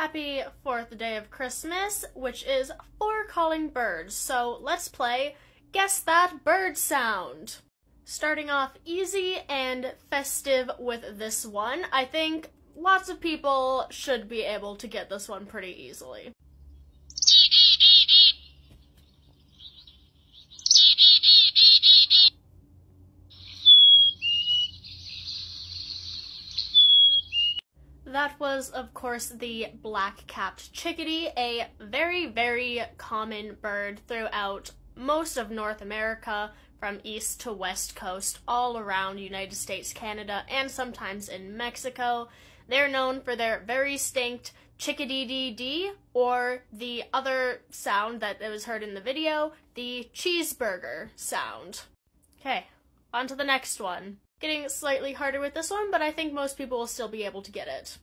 Happy 4th day of Christmas, which is for calling birds. So let's play Guess That Bird Sound. Starting off easy and festive with this one. I think lots of people should be able to get this one pretty easily. That was, of course, the black-capped chickadee, a very, very common bird throughout most of North America, from east to west coast, all around United States, Canada, and sometimes in Mexico. They're known for their very distinct chickadee-dee-dee, or the other sound that was heard in the video, the cheeseburger sound. Okay, on to the next one. Getting slightly harder with this one, but I think most people will still be able to get it.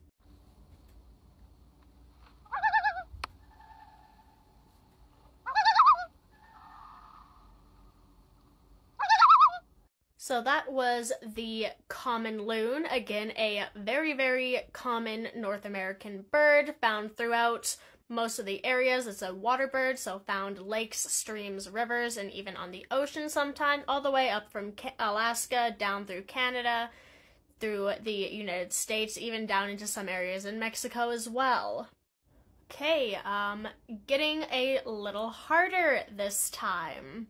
So that was the common loon, again a very, very common North American bird found throughout most of the areas. It's a water bird, so found lakes, streams, rivers, and even on the ocean sometimes, all the way up from Alaska, down through Canada, through the United States, even down into some areas in Mexico as well. Okay, getting a little harder this time.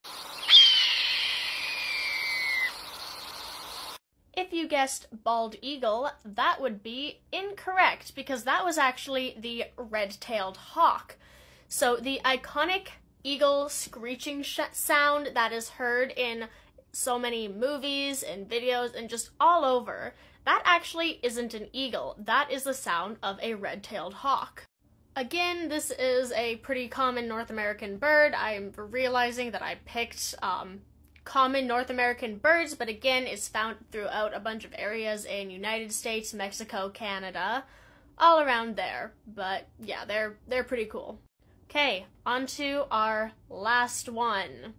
If you guessed bald eagle, that would be incorrect, because that was actually the red-tailed hawk. So the iconic eagle screeching sound that is heard in so many movies and videos and just all over, that actually isn't an eagle. That is the sound of a red-tailed hawk. Again, this is a pretty common North American bird. I'm realizing that I picked common North American birds, but again, it's found throughout a bunch of areas in United States, Mexico, Canada, all around there. But yeah, they're pretty cool. Okay, on to our last one.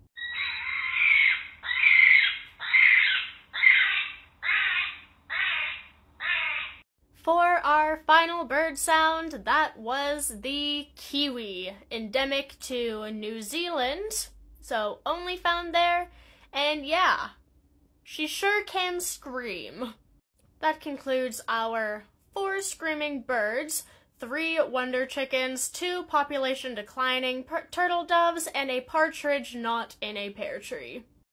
For our final bird sound, that was the kiwi, endemic to New Zealand, so only found there. And yeah, she sure can scream. That concludes our 4 screaming birds, 3 wonder chickens, 2 population declining turtle doves, and a partridge not in a pear tree.